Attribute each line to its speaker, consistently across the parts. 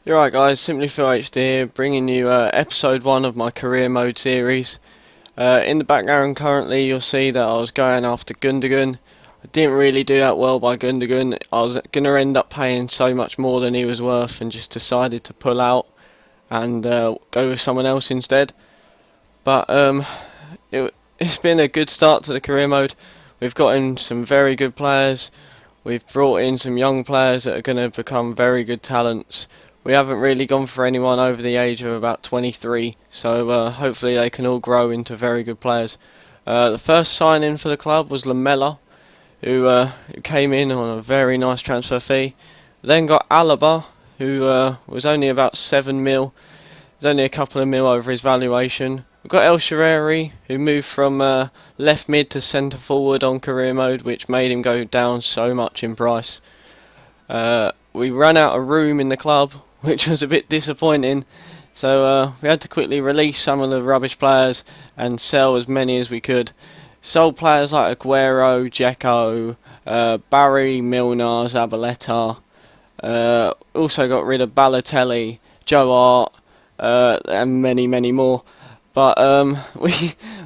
Speaker 1: You're right, guys, SimplyPhilHD here, bringing you episode 1 of my career mode series. In the background currently you'll see that I was going after Gundogan. I didn't really do that well by Gundogan. I was going to end up paying so much more than he was worth and just decided to pull out and go with someone else instead. But it's been a good start to the career mode. We've got in some very good players. We've brought in some young players that are going to become very good talents. We haven't really gone for anyone over the age of about 23, so hopefully they can all grow into very good players. The first signing for the club was Lamella, who came in on a very nice transfer fee. Then got Alaba, who was only about 7 mil. There's only a couple of mil over his valuation. We've got El Shaarawy, who moved from left mid to centre forward on career mode, which made him go down so much in price. We ran out of room in the club, which was a bit disappointing. So we had to quickly release some of the rubbish players and sell as many as we could. Sold players like Aguero, Dzeko, Barry, Milner, Zabaleta. Also got rid of Balotelli, Joe Hart, and many more. But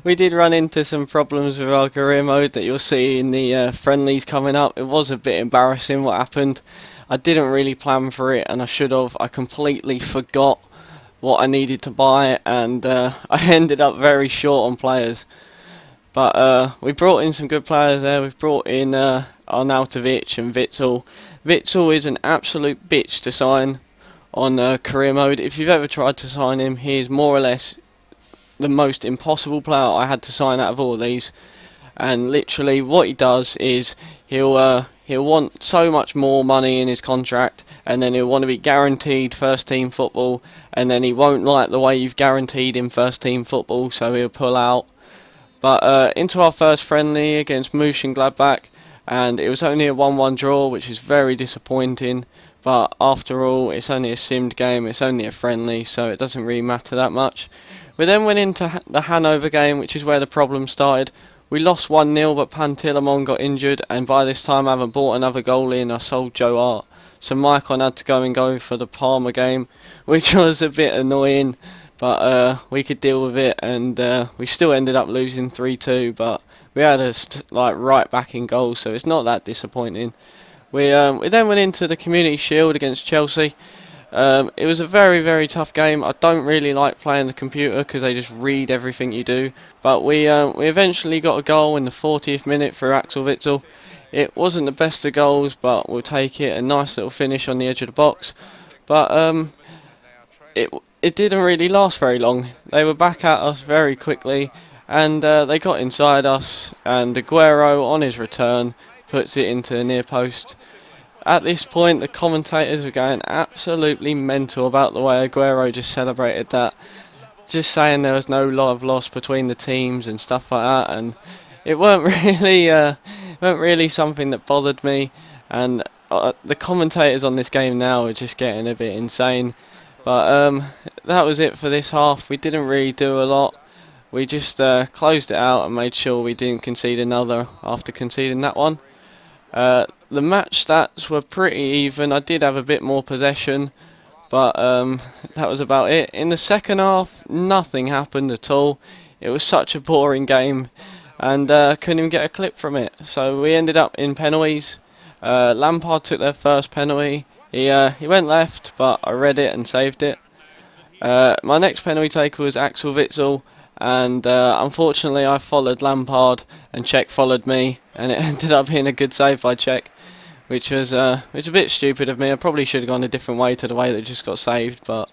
Speaker 1: we did run into some problems with our career mode that you'll see in the friendlies coming up. It was a bit embarrassing what happened. I didn't really plan for it, and I should have. I completely forgot what I needed to buy, and I ended up very short on players. But we brought in some good players there. We've brought in Arnautovic and Witsel. Witsel is an absolute bitch to sign on career mode. If you've ever tried to sign him, he is more or less the most impossible player I had to sign out of all of these. And literally what he does is he'll want so much more money in his contract, and then he'll want to be guaranteed first team football, and then he won't like the way you've guaranteed him first team football, so he'll pull out. But into our first friendly against Mönchengladbach, and it was only a 1-1 draw, which is very disappointing. But after all, it's only a simmed game, it's only a friendly, so it doesn't really matter that much. We then went into the Hanover game, which is where the problem started. We lost 1-0, but Pantilimon got injured, and by this time I haven't bought another goalie and I sold Joe Hart. So Maicon had to go for the Parma game, which was a bit annoying, but we could deal with it, and we still ended up losing 3-2, but we had us right back in goal, so it's not that disappointing. We then went into the Community Shield against Chelsea. It was a very tough game. I don't really like playing the computer because they just read everything you do. But we eventually got a goal in the 40th minute for Axel Witsel. It wasn't the best of goals, but we'll take it. A nice little finish on the edge of the box. But it didn't really last very long. They were back at us very quickly, and they got inside us. And Aguero, on his return, puts it into the near post. At this point, the commentators were going absolutely mental about the way Aguero just celebrated that, just saying there was no love lost between the teams and stuff like that, and it weren't really something that bothered me. And the commentators on this game now are just getting a bit insane. But that was it for this half. We didn't really do a lot. We just closed it out and made sure we didn't concede another after conceding that one. The match stats were pretty even. I did have a bit more possession, but that was about it. In the second half, nothing happened at all. It was such a boring game, and couldn't even get a clip from it. So we ended up in penalties. Lampard took their first penalty. He went left, but I read it and saved it. My next penalty taker was Axel Witsel, and unfortunately I followed Lampard and Czech followed me, and it ended up being a good save by Czech, which was a bit stupid of me. I probably should have gone a different way to the way that just got saved. But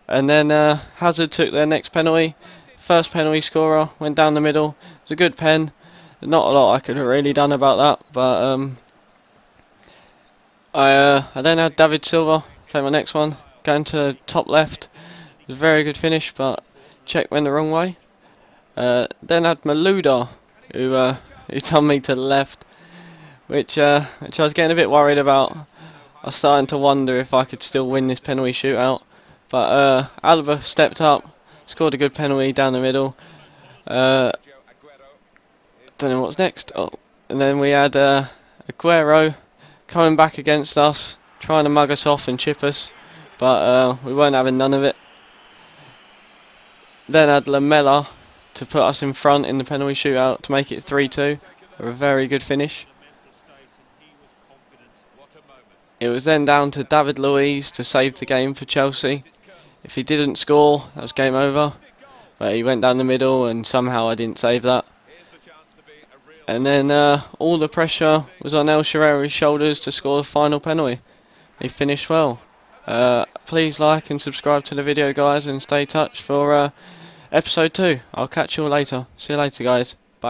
Speaker 1: and then Hazard took their next penalty. First penalty scorer went down the middle. It was a good pen. Not a lot I could have really done about that, but I then had David Silva take my next one, going to top left. It was a very good finish, but Czech went the wrong way. Then had Maluda, who told me to the left, which I was getting a bit worried about. I was starting to wonder if I could still win this penalty shootout. But Alaba stepped up, scored a good penalty down the middle. Don't know what's next. Oh, and then we had Aguero coming back against us, trying to mug us off and chip us. but we weren't having none of it. Then had Lamella to put us in front in the penalty shootout to make it 3-2. A very good finish. It was then down to David Luiz to save the game for Chelsea. If he didn't score, that was game over. But he went down the middle and somehow I didn't save that. And then all the pressure was on El Shaarawy's shoulders to score the final penalty. He finished well. Please like and subscribe to the video, guys, and stay in touch for episode 2. I'll catch you all later. See you later, guys.